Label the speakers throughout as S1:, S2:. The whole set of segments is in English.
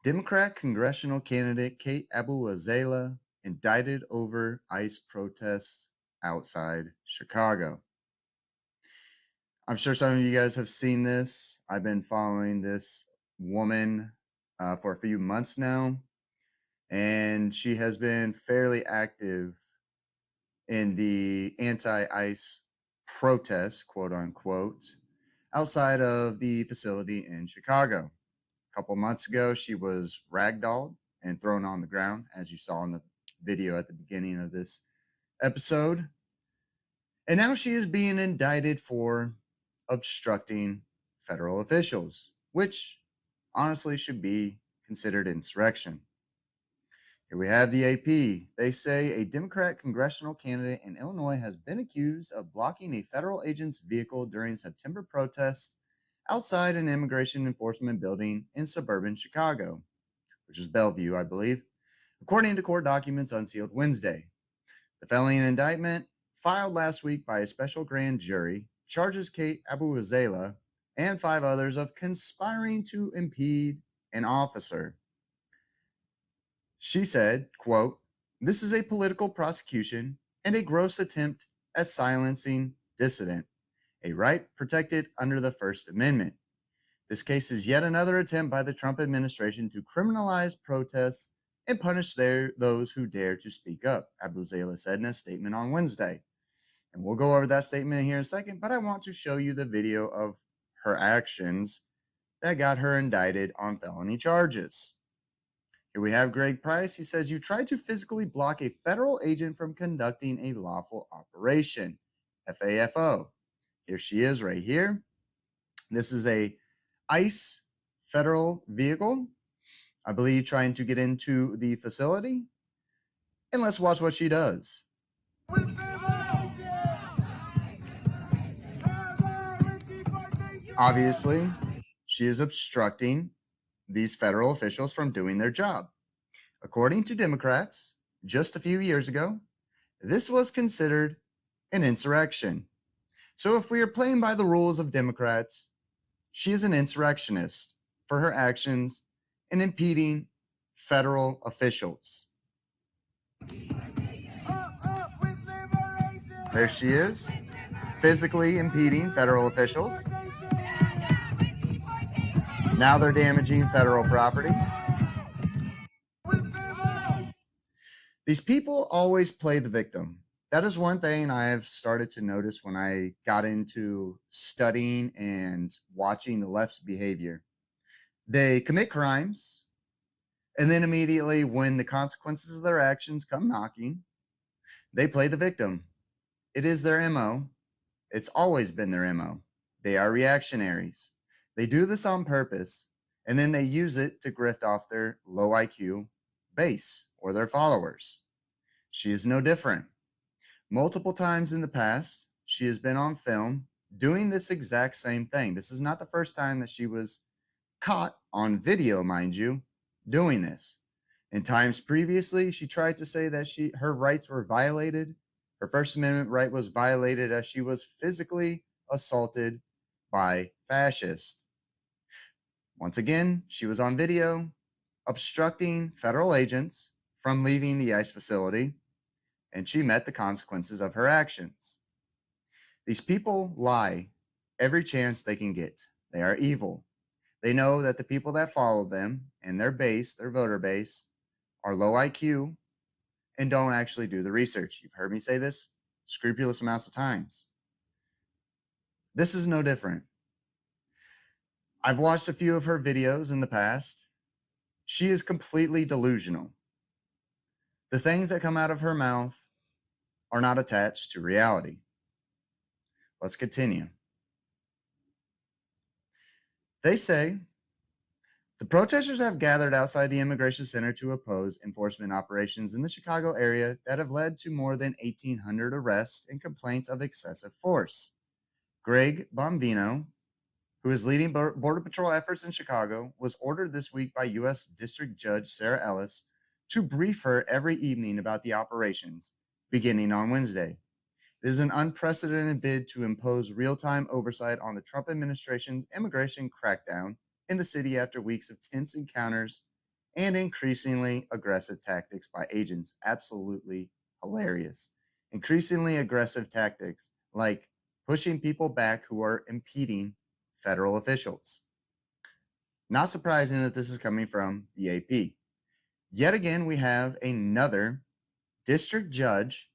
S1: Democrat congressional candidate Kate Abughazaleh indicted over ICE protests outside Chicago. I'm sure some of you guys have seen this. I've been following this woman for a few months now, and she has been fairly active in the anti-ICE protests, quote unquote, outside of the facility in Chicago. A couple months ago, she was ragdolled and thrown on the ground, as you saw in the video at the beginning of this episode. And now she is being indicted for obstructing federal officials, which honestly should be considered insurrection. Here we have the AP. They say a Democrat congressional candidate in Illinois has been accused of blocking a federal agent's vehicle during September protests outside an immigration enforcement building in suburban Chicago, which is Bellevue, I believe, according to court documents unsealed Wednesday. The felony indictment, filed last week by a special grand jury, charges Kate Abughazaleh and 5 others of conspiring to impede an officer. She said, quote, "This is a political prosecution and a gross attempt at silencing dissident, a right protected under the First Amendment. This case is yet another attempt by the Trump administration to criminalize protests and punish those who dare to speak up," Abughazaleh said in a statement on Wednesday. And we'll go over that statement here in a second, but I want to show you the video of her actions that got her indicted on felony charges. Here we have Greg Price. He says, "You tried to physically block a federal agent from conducting a lawful operation, FAFO." Here she is right here. This is a ICE federal vehicle, I believe, trying to get into the facility. And let's watch what she does. Obviously, she is obstructing these federal officials from doing their job. According to Democrats, just a few years ago, this was considered an insurrection. So if we are playing by the rules of Democrats, she is an insurrectionist for her actions in impeding federal officials. There she is, physically impeding federal officials. Now they're damaging federal property. These people always play the victim. That is one thing I have started to notice when I got into studying and watching the left's behavior. They commit crimes, and then immediately, when the consequences of their actions come knocking, they play the victim. It is their MO. It's always been their MO. They are reactionaries. They do this on purpose, and then they use it to grift off their low IQ base or their followers. She is no different. Multiple times in the past, she has been on film doing this exact same thing. This is not the first time that she was caught on video, mind you, doing this. In times previously, she tried to say that her rights were violated. Her First Amendment right was violated as she was physically assaulted by fascists. Once again, she was on video obstructing federal agents from leaving the ICE facility, and she met the consequences of her actions. These people lie every chance they can get. They are evil. They know that the people that follow them and their base, their voter base, are low IQ and don't actually do the research. You've heard me say this scrupulous amounts of times. This is no different. I've watched a few of her videos in the past. She is completely delusional. The things that come out of her mouth are not attached to reality. Let's continue. They say the protesters have gathered outside the Immigration Center to oppose enforcement operations in the Chicago area that have led to more than 1,800 arrests and complaints of excessive force. Greg Bombino, who is leading Border Patrol efforts in Chicago, was ordered this week by U.S. District Judge Sarah Ellis to brief her every evening about the operations, beginning on Wednesday. It is an unprecedented bid to impose real-time oversight on the Trump administration's immigration crackdown in the city after weeks of tense encounters and increasingly aggressive tactics by agents. Absolutely hilarious. Increasingly aggressive tactics like pushing people back who are impeding federal officials. Not surprising that this is coming from the AP. Yet again, we have another district judge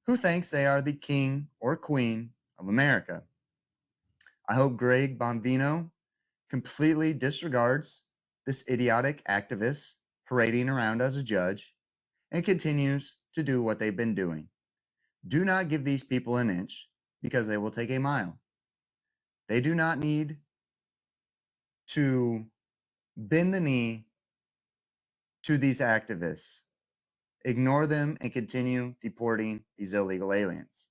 S1: who thinks they are the king or queen of America. I hope Greg Bonvino completely disregards this idiotic activist parading around as a judge and continues to do what they've been doing. Do not give these people an inch because they will take a mile. They do not need to bend the knee to these activists. Ignore them and continue deporting these illegal aliens.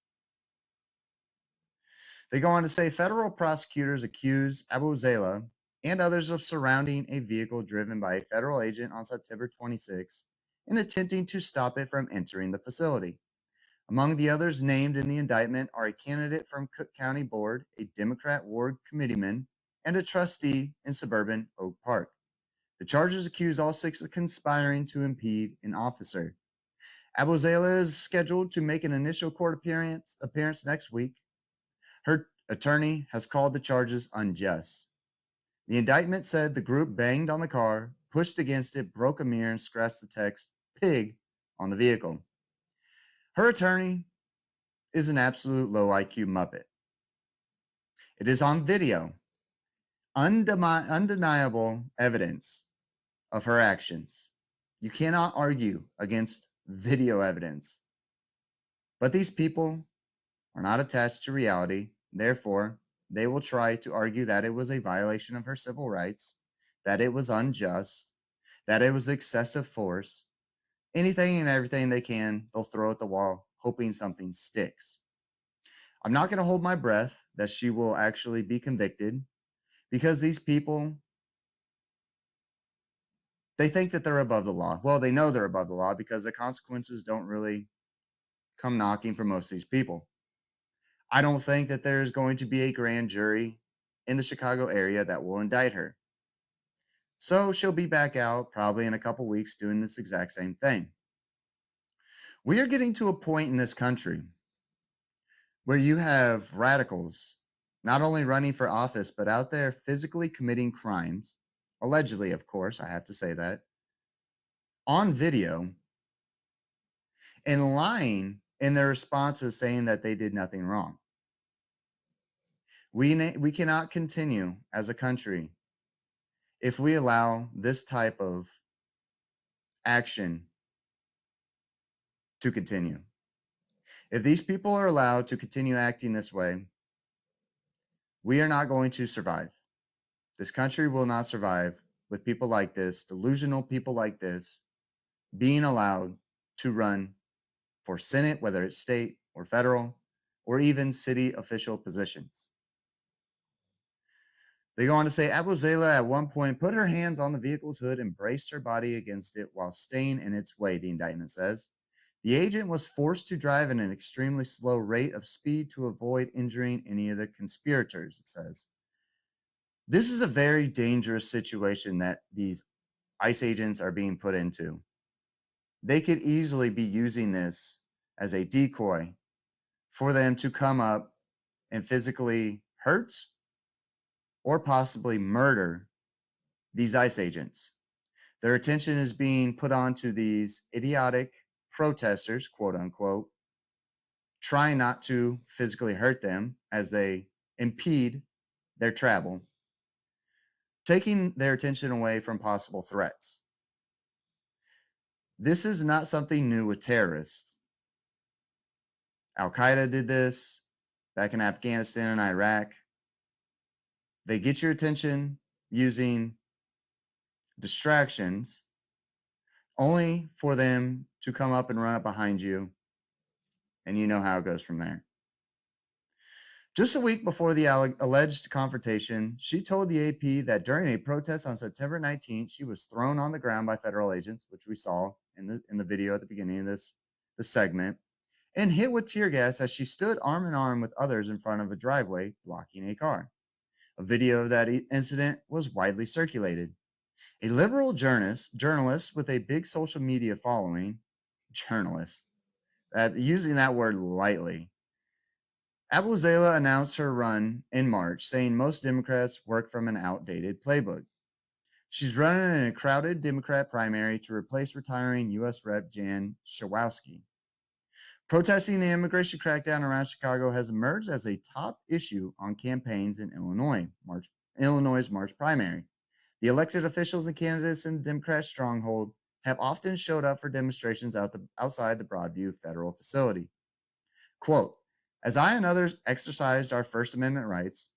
S1: They go on to say federal prosecutors accuse Abughazaleh and others of surrounding a vehicle driven by a federal agent on September 26 and attempting to stop it from entering the facility. Among the others named in the indictment are a candidate from Cook County Board, a Democrat ward committeeman, and a trustee in suburban Oak Park. The charges accuse all six of conspiring to impede an officer. Abughazaleh is scheduled to make an initial court appearance next week. Her attorney has called the charges unjust. The indictment said the group banged on the car, pushed against it, broke a mirror, and scratched the text "pig" on the vehicle. Her attorney is an absolute low IQ muppet. It is on video, undeniable evidence of her actions. You cannot argue against video evidence. But these people are not attached to reality. Therefore, they will try to argue that it was a violation of her civil rights, that it was unjust, that it was excessive force. Anything and everything they can, they'll throw at the wall, hoping something sticks. I'm not going to hold my breath that she will actually be convicted because these people, they think that they're above the law. Well, they know they're above the law because the consequences don't really come knocking for most of these people. I don't think that there's going to be a grand jury in the Chicago area that will indict her. So she'll be back out probably in a couple weeks doing this exact same thing. We are getting to a point in this country where you have radicals not only running for office, but out there physically committing crimes, allegedly, of course, I have to say that, on video and lying in their responses saying that they did nothing wrong. We cannot continue as a country if we allow this type of action to continue. If these people are allowed to continue acting this way, we are not going to survive. This country will not survive with people like this, delusional people like this, being allowed to run for Senate, whether it's state or federal, or even city official positions. They go on to say Abughazaleh at one point put her hands on the vehicle's hood and braced her body against it while staying in its way, the indictment says. The agent was forced to drive at an extremely slow rate of speed to avoid injuring any of the conspirators, it says. This is a very dangerous situation that these ICE agents are being put into. They could easily be using this as a decoy for them to come up and physically hurt or possibly murder these ICE agents. Their attention is being put onto these idiotic protesters, quote unquote, trying not to physically hurt them as they impede their travel, taking their attention away from possible threats. This is not something new with terrorists. Al Qaeda did this back in Afghanistan and Iraq. They get your attention using distractions only for them to come up and run up behind you, and you know how it goes from there. Just a week before the alleged confrontation, she told the AP that during a protest on September 19th, she was thrown on the ground by federal agents, which we saw in the video at the beginning of this segment, and hit with tear gas as she stood arm in arm with others in front of a driveway blocking a car. A video of that incident was widely circulated. A liberal journalist with a big social media following, journalist, using that word lightly. Abughazaleh announced her run in March, saying most Democrats work from an outdated playbook. She's running in a crowded Democrat primary to replace retiring U.S. Rep. Jan Schawowski. Protesting the immigration crackdown around Chicago has emerged as a top issue on campaigns in Illinois' March primary. The elected officials and candidates in the Democrat stronghold have often showed up for demonstrations outside the Broadview federal facility. Quote, as I and others exercised our First Amendment rights,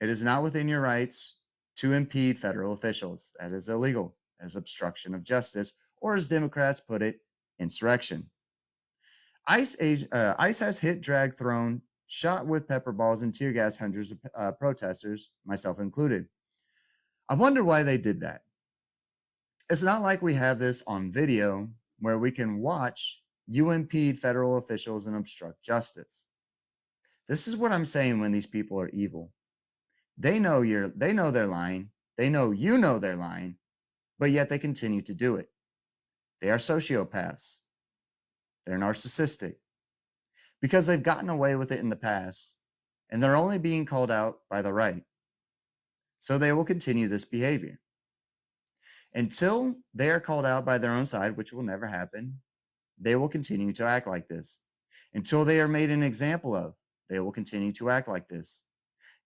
S1: it is not within your rights to impede federal officials. That is illegal, as obstruction of justice, or as Democrats put it, insurrection. ICE has hit, dragged, thrown, shot with pepper balls and tear gas hundreds of protesters, myself included. I wonder why they did that. It's not like we have this on video where we can watch you impede federal officials and obstruct justice. This is what I'm saying when these people are evil. They know they're lying. They know you know they're lying, but yet they continue to do it. They are sociopaths. They're narcissistic because they've gotten away with it in the past, and they're only being called out by the right. So they will continue this behavior. Until they are called out by their own side, which will never happen, they will continue to act like this. Until they are made an example of, they will continue to act like this.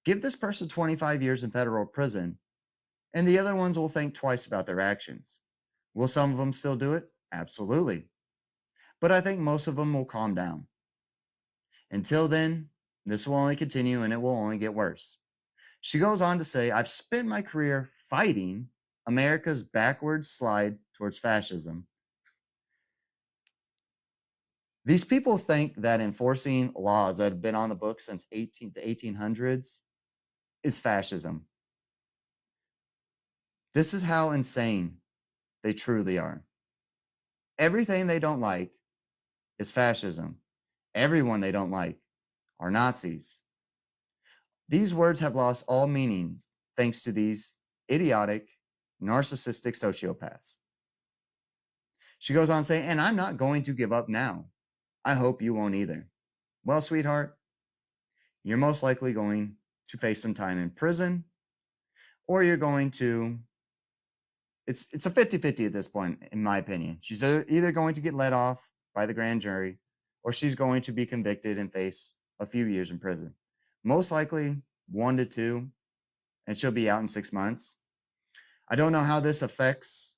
S1: Give this person 25 years in federal prison, and the other ones will think twice about their actions. Will some of them still do it? Absolutely. But I think most of them will calm down. Until then, this will only continue and it will only get worse. She goes on to say, I've spent my career fighting America's backward slide towards fascism. These people think that enforcing laws that have been on the books since the 1800s is fascism. This is how insane they truly are. Everything they don't like is fascism. Everyone they don't like are Nazis. These words have lost all meanings thanks to these idiotic, narcissistic sociopaths. She goes on saying, and I'm not going to give up now. I hope you won't either. Well, sweetheart, you're most likely going to face some time in prison, or you're going to, it's a 50-50 at this point, in my opinion. She's either going to get let off by the grand jury, or she's going to be convicted and face a few years in prison. Most likely 1 to 2, and she'll be out in 6 months. I don't know how this affects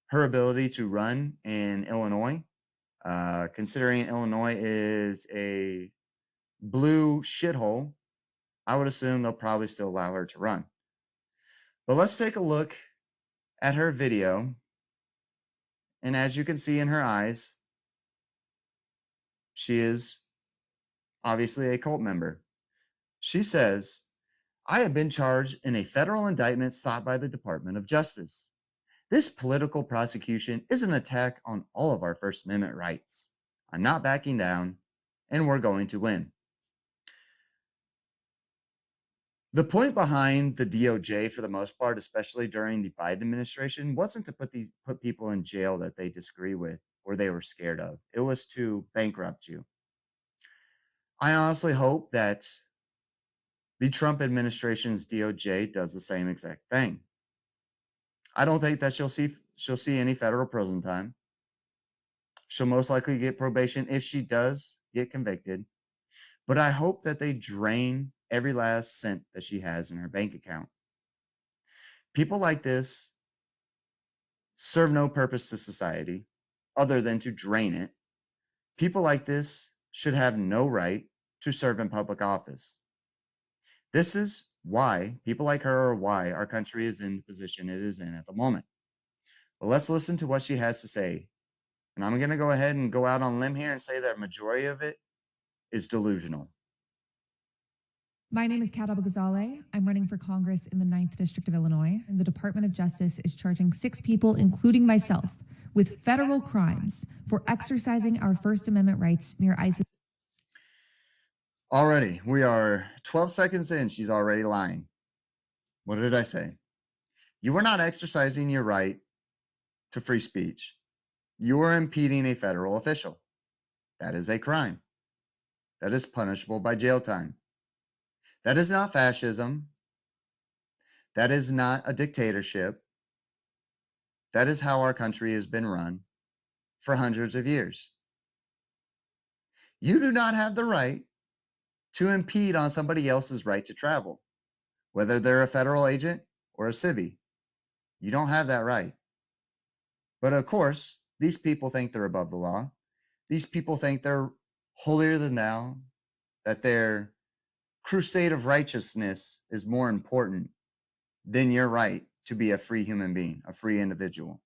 S1: her ability to run in Illinois, considering Illinois is a blue shithole. I would assume they'll probably still allow her to run. But let's take a look at her video. And as you can see in her eyes, she is obviously a cult member. She says, I have been charged in a federal indictment sought by the Department of Justice. This political prosecution is an attack on all of our First Amendment rights. I'm not backing down, and we're going to win. The point behind the DOJ, for the most part, especially during the Biden administration, wasn't to put people in jail that they disagree with or they were scared of. It was to bankrupt you. I honestly hope that the Trump administration's DOJ does the same exact thing. I don't think that she'll see any federal prison time. She'll most likely get probation if she does get convicted. But I hope that they drain every last cent that she has in her bank account. People like this serve no purpose to society other than to drain it. People like this should have no right to serve in public office. This is why people like her, or why our country is in the position it is in at the moment. But let's listen to what she has to say. And I'm going to go ahead and go out on a limb here and say that a majority of it is delusional.
S2: My name is Abughazaleh. I'm running for Congress in the 9th District of Illinois, and the Department of Justice is charging 6 people, including myself, with federal crimes for exercising our First Amendment rights near ICE.
S1: Already, we are 12 seconds in. She's already lying. What did I say? You are not exercising your right to free speech. You are impeding a federal official. That is a crime. That is punishable by jail time. That is not fascism. That is not a dictatorship. That is how our country has been run for hundreds of years. You do not have the right to impede on somebody else's right to travel, whether they're a federal agent or a civvy. You don't have that right. But of course, these people think they're above the law. These people think they're holier than thou, that their crusade of righteousness is more important than your right to be a free human being, a free individual.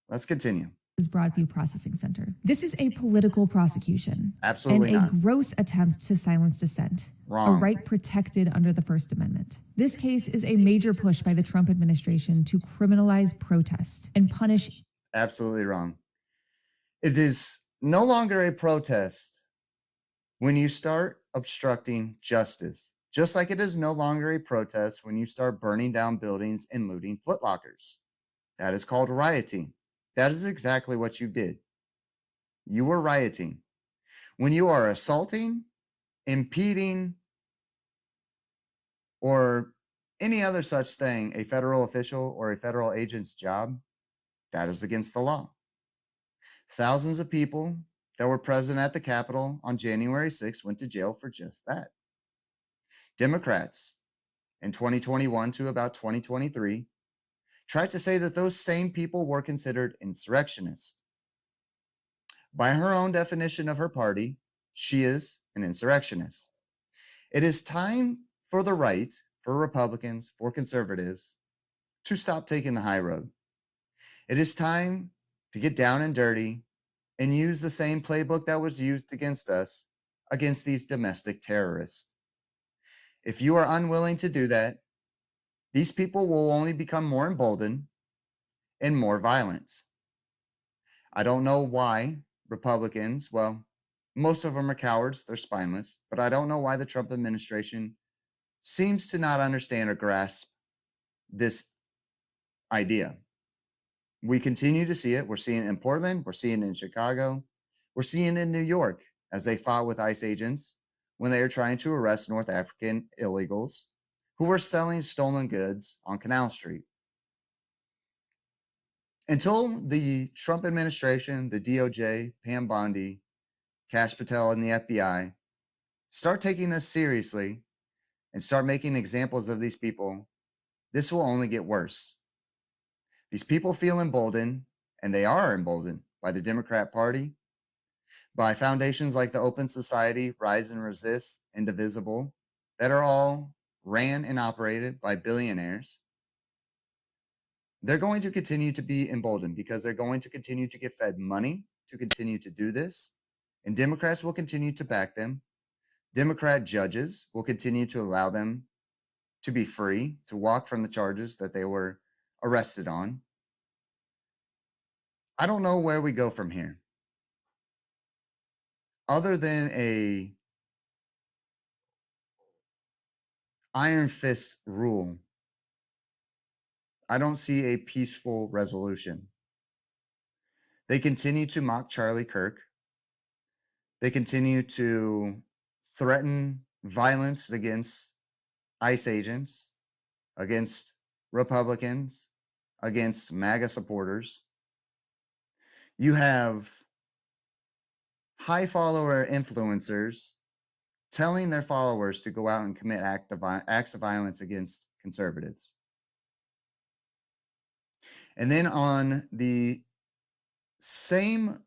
S1: Let's continue.
S2: Broadview Processing Center. This is a political prosecution
S1: Absolutely
S2: and a
S1: not.
S2: gross attempt to silence dissent,
S1: Wrong.
S2: a right protected under the First Amendment. This case is a major push by the Trump administration to criminalize protest and punish.
S1: Absolutely wrong. It is no longer a protest when you start obstructing justice, just like it is no longer a protest when you start burning down buildings and looting footlockers. That is called rioting. That is exactly what you did. You were rioting. When you are assaulting, impeding, or any other such thing, a federal official or a federal agent's job, that is against the law. Thousands of people that were present at the Capitol on January 6th went to jail for just that. Democrats in 2021 to about 2023 tried to say that those same people were considered insurrectionists. By her own definition of her party, she is an insurrectionist. It is time for the right, for Republicans, for conservatives, to stop taking the high road. It is time to get down and dirty and use the same playbook that was used against us, against these domestic terrorists. If you are unwilling to do that, these people will only become more emboldened and more violent. I don't know why Republicans, well, most of them are cowards, they're spineless, but I don't know why the Trump administration seems to not understand or grasp this idea. We continue to see it. We're seeing it in Portland, we're seeing it in Chicago, we're seeing it in New York as they fought with ICE agents when they were trying to arrest North African illegals who were selling stolen goods on Canal Street. Until the Trump administration, the DOJ, Pam Bondi, Kash Patel, and the FBI start taking this seriously and start making examples of these people, this will only get worse. These people feel emboldened, and they are emboldened by the Democrat Party, by foundations like the Open Society, Rise and Resist, Indivisible, that are all ran and operated by billionaires. They're going to continue to be emboldened because they're going to continue to get fed money to continue to do this. And Democrats will continue to back them. Democrat judges will continue to allow them to be free to walk from the charges that they were arrested on. I don't know where we go from here. Other than a iron fist rule, I don't see a peaceful resolution. They continue to mock Charlie Kirk. They continue to threaten violence against ICE agents, against Republicans, against MAGA supporters. You have high follower influencers telling their followers to go out and commit acts of violence against conservatives. And then on the same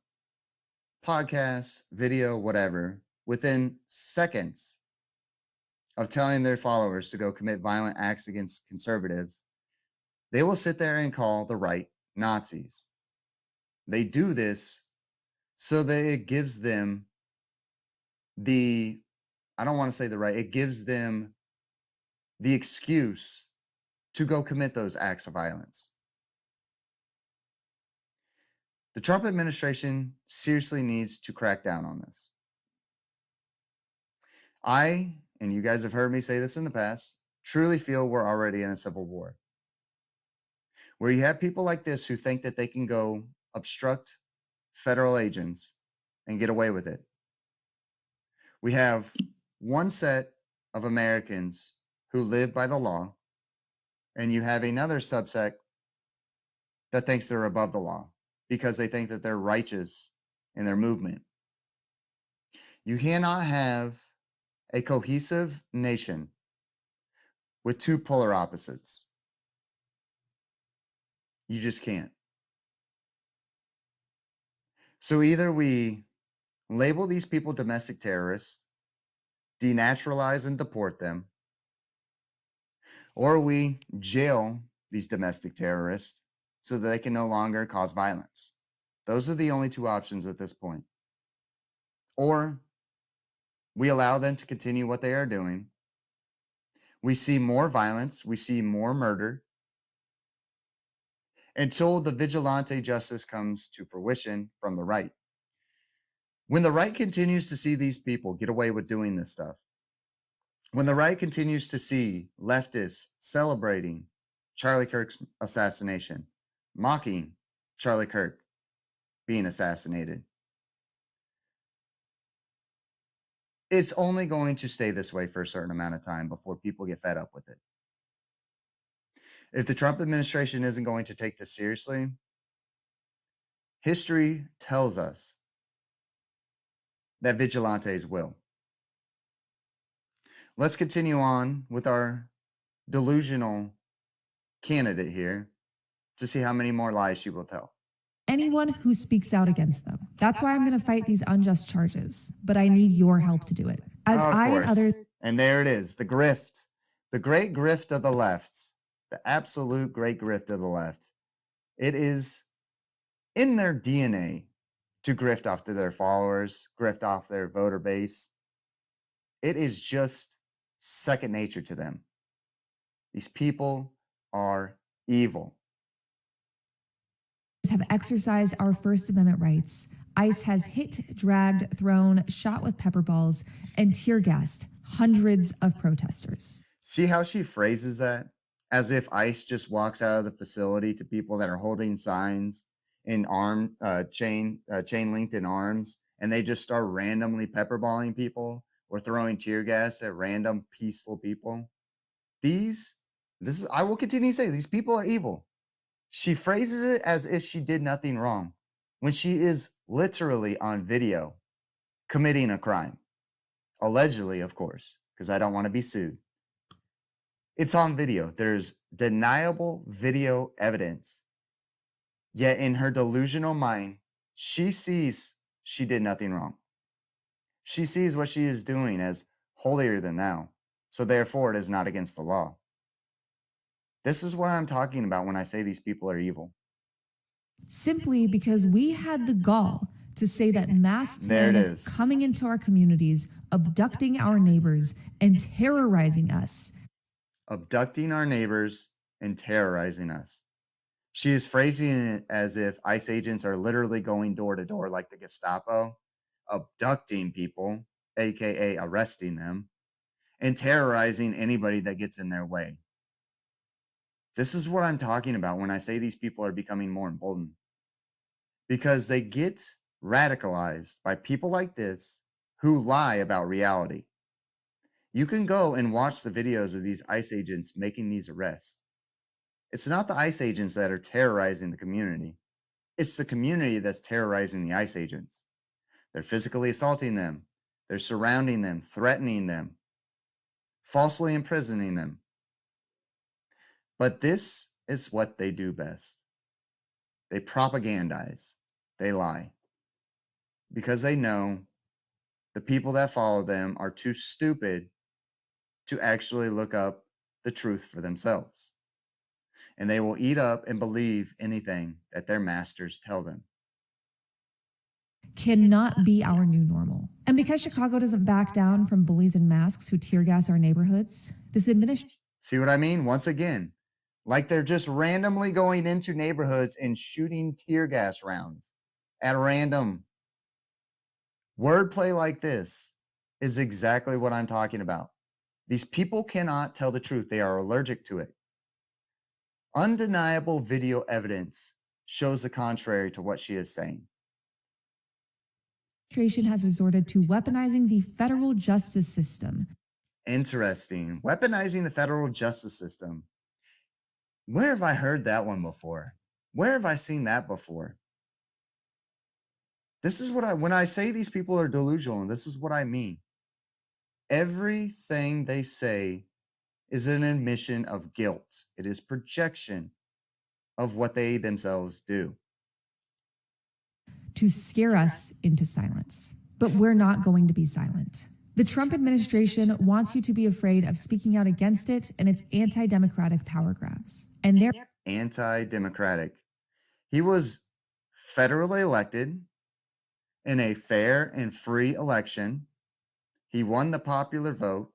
S1: podcast, video, whatever, within seconds of telling their followers to go commit violent acts against conservatives, they will sit there and call the right Nazis. They do this so that it gives them I don't want to say the right, it gives them the excuse to go commit those acts of violence. The Trump administration seriously needs to crack down on this. And you guys have heard me say this in the past, truly feel we're already in a civil war. where you have people like this who think that they can go obstruct federal agents and get away with it. We have one set of Americans who live by the law, and you have another subset that thinks they're above the law because they think that they're righteous in their movement. You cannot have a cohesive nation with two polar opposites. You just can't. So either we label these people domestic terrorists, denaturalize and deport them, or we jail these domestic terrorists so that they can no longer cause violence. Those are the only two options at this point. Or we allow them to continue what they are doing. We see more violence, we see more murder, until the vigilante justice comes to fruition from the right. When the right continues to see these people get away with doing this stuff, when the right continues to see leftists celebrating Charlie Kirk's assassination, mocking Charlie Kirk being assassinated, it's only going to stay this way for a certain amount of time before people get fed up with it. If the Trump administration isn't going to take this seriously, history tells us that vigilantes will. Let's continue on with our delusional candidate here to see how many more lies she will tell.
S2: Anyone who speaks out against them. That's why I'm going to fight these unjust charges, but I need your help to do it. As I and others.
S1: And there it is, the grift, the great grift of the left, the absolute great grift of the left. It is in their DNA to grift off to their followers, grift off their voter base. It is just second nature to them. These people are evil.
S2: Have exercised our First Amendment rights. ICE has hit, dragged, thrown, shot with pepper balls, and tear gassed hundreds of protesters.
S1: See how she phrases that? As if ICE just walks out of the facility to people that are holding signs in chain linked in arms, and they just start randomly pepperballing people or throwing tear gas at random peaceful people. I will continue to say, these people are evil. She phrases it as if she did nothing wrong when she is literally on video committing a crime. Allegedly, of course, because I don't want to be sued. It's on video. There's deniable video evidence. Yet in her delusional mind, she sees she did nothing wrong. She sees what she is doing as holier than thou. So therefore, it is not against the law. This is what I'm talking about when I say these people are evil.
S2: Simply because we had the gall to say that masked men coming into our communities, abducting our neighbors, and terrorizing us.
S1: Abducting our neighbors and terrorizing us. She is phrasing it as if ICE agents are literally going door to door like the Gestapo, abducting people, aka arresting them, and terrorizing anybody that gets in their way. This is what I'm talking about when I say these people are becoming more emboldened. Because they get radicalized by people like this who lie about reality. You can go and watch the videos of these ICE agents making these arrests. It's not the ICE agents that are terrorizing the community. It's the community that's terrorizing the ICE agents. They're physically assaulting them. They're surrounding them, threatening them, falsely imprisoning them. But this is what they do best. They propagandize. They lie. Because they know the people that follow them are too stupid to actually look up the truth for themselves. And they will eat up and believe anything that their masters tell them.
S2: Cannot be our new normal. And because Chicago doesn't back down from bullies in masks who tear gas our neighborhoods, this administration...
S1: See what I mean? Once again, like they're just randomly going into neighborhoods and shooting tear gas rounds at random. Wordplay like this is exactly what I'm talking about. These people cannot tell the truth. They are allergic to it. Undeniable video evidence shows the contrary to what she is saying.
S2: Administration has resorted to weaponizing the federal justice system.
S1: Interesting. Weaponizing the federal justice system. Where have I heard that one before? Where have I seen that before? This is what when I say these people are delusional, this is what I mean. Everything they say is an admission of guilt. It is projection of what they themselves do.
S2: To scare us into silence. But we're not going to be silent. The Trump administration wants you to be afraid of speaking out against it and its anti-democratic power grabs. And they're
S1: anti-democratic. He was federally elected in a fair and free election. He won the popular vote.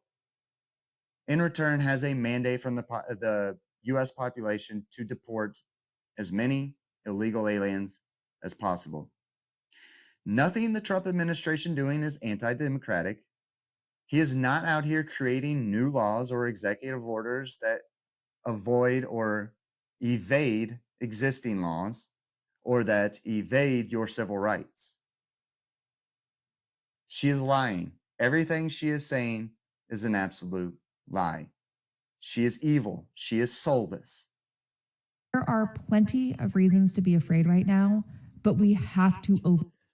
S1: In return, has a mandate from the U.S. population to deport as many illegal aliens as possible. Nothing the Trump administration doing is anti-democratic. He is not out here creating new laws or executive orders that avoid or evade existing laws or that evade your civil rights. She is lying. Everything she is saying is an absolute lie. She is evil. She is soulless.
S2: There are plenty of reasons to be afraid right now, but we have to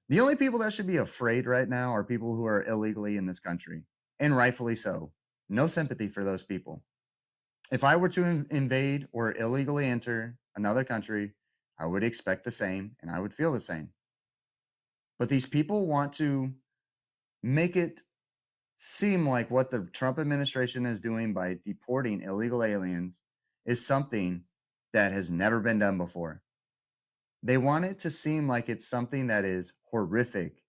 S1: The only people that should be afraid right now are people who are illegally in this country, and rightfully so. No sympathy for those people. If I were to invade or illegally enter another country, I would expect the same and I would feel the same. But these people want to make it seem like what the Trump administration is doing by deporting illegal aliens is something that has never been done before. They want it to seem like it's something that is horrific.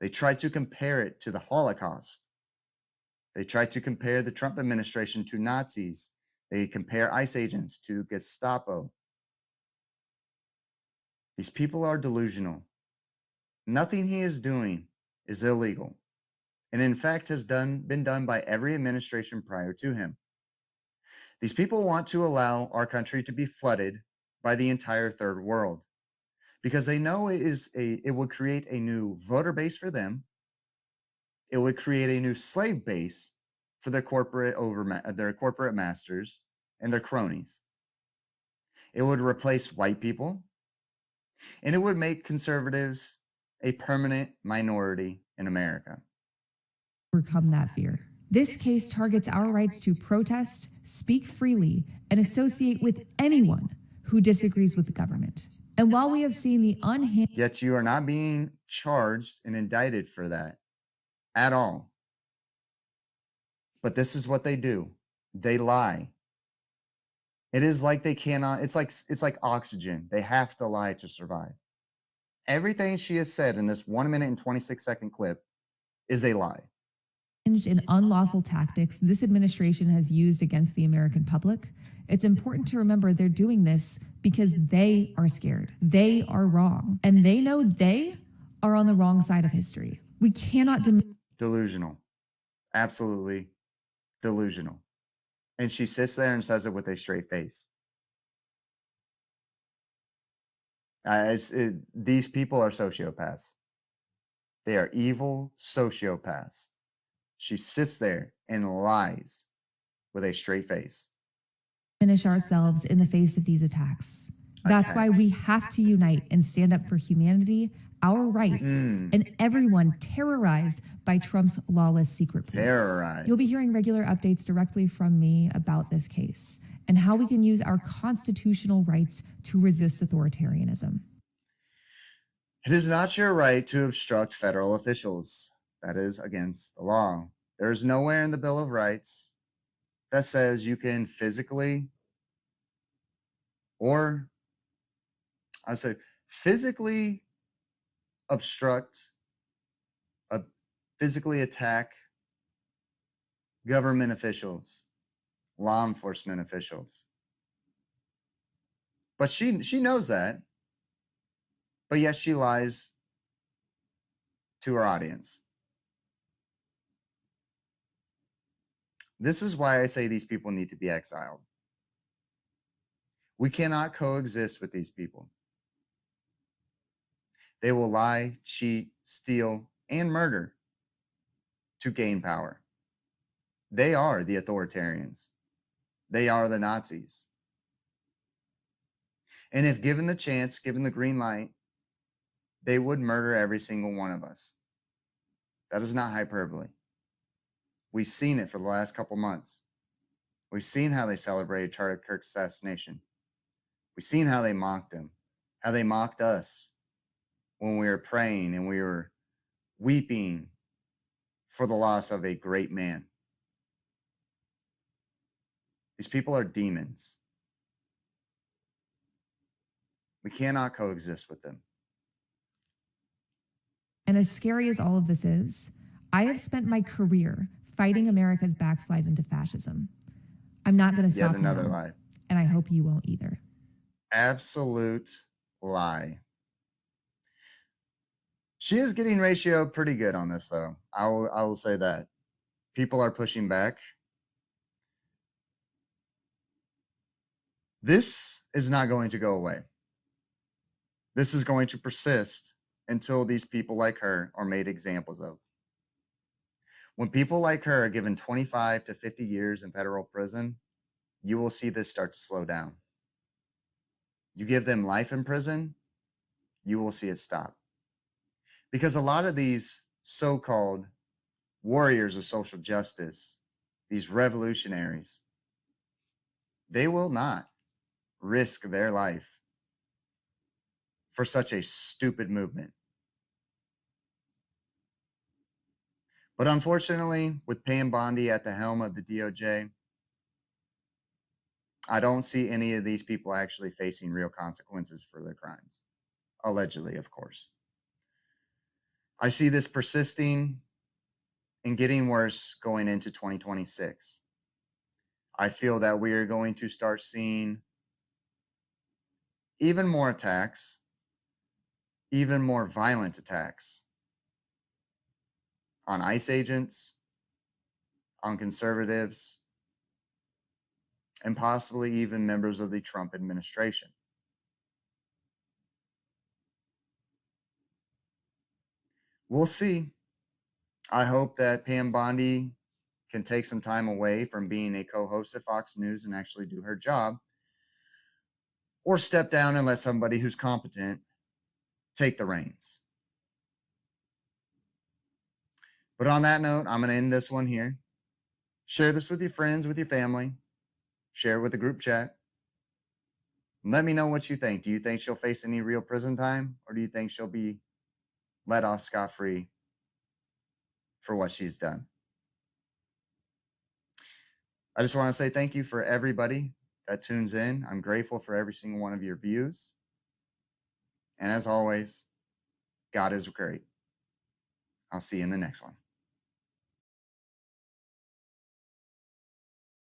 S1: They try to compare it to the Holocaust. They try to compare the Trump administration to Nazis. They compare ICE agents to Gestapo. These people are delusional. Nothing he is doing is illegal, and in fact has been done by every administration prior to him. These people want to allow our country to be flooded by the entire third world because they know it would create a new voter base for them. It would create a new slave base for their corporate masters and their cronies. It would replace white people, and it would make conservatives a permanent minority in America.
S2: Overcome that fear. This case targets our rights to protest, speak freely, and associate with anyone who disagrees with the government. And while we have seen the unhinged...
S1: Yet you are not being charged and indicted for that at all. But this is what they do. They lie. It is like they cannot, it's like oxygen. They have to lie to survive. Everything she has said in this 1 minute and 26-second clip is a lie.
S2: In unlawful tactics this administration has used against the American public, it's important to remember they're doing this because they are scared. They are wrong. And they know they are on the wrong side of history. We cannot...
S1: Delusional. Absolutely delusional. And she sits there and says it with a straight face. These people are sociopaths. They are evil sociopaths. She sits there and lies with a straight face.
S2: Diminish ourselves in the face of these attacks. That's why we have to unite and stand up for humanity, our rights, and everyone terrorized by Trump's lawless secret police.
S1: Terrorized.
S2: You'll be hearing regular updates directly from me about this case and how we can use our constitutional rights to resist authoritarianism.
S1: It is not your right to obstruct federal officials. That is against the law. There is nowhere in the Bill of Rights that says you can physically or I say physically obstruct, physically attack government officials, law enforcement officials. But she knows that. But yes, she lies to her audience. This is why I say these people need to be exiled. We cannot coexist with these people. They will lie, cheat, steal, and murder to gain power. They are the authoritarians. They are the Nazis. And if given the chance, given the green light, they would murder every single one of us. That is not hyperbole. We've seen it for the last couple months. We've seen how they celebrated Charlie Kirk's assassination. We've seen how they mocked him, how they mocked us when we were praying and we were weeping for the loss of a great man. These people are demons. We cannot coexist with them.
S2: And as scary as all of this is, I have spent my career fighting America's backslide into fascism. I'm not going to stop
S1: Yet another
S2: now,
S1: lie.
S2: and I hope you won't either.
S1: Absolute lie. She is getting ratio pretty good on this, though. I will say that. People are pushing back. This is not going to go away. This is going to persist until these people like her are made examples of. When people like her are given 25 to 50 years in federal prison, you will see this start to slow down. You give them life in prison, you will see it stop. Because a lot of these so-called warriors of social justice, these revolutionaries, they will not risk their life for such a stupid movement. But unfortunately, with Pam Bondi at the helm of the DOJ, I don't see any of these people actually facing real consequences for their crimes. Allegedly, of course. I see this persisting and getting worse going into 2026. I feel that we are going to start seeing even more attacks, even more violent attacks on ICE agents, on conservatives, and possibly even members of the Trump administration. We'll see. I hope that Pam Bondi can take some time away from being a co-host at Fox News and actually do her job, or step down and let somebody who's competent take the reins. But on that note, I'm going to end this one here. Share this with your friends, with your family. Share it with the group chat. Let me know what you think. Do you think she'll face any real prison time, or do you think she'll be let off scot-free for what she's done? I just want to say thank you for everybody that tunes in. I'm grateful for every single one of your views. And as always, God is great. I'll see you in the next one.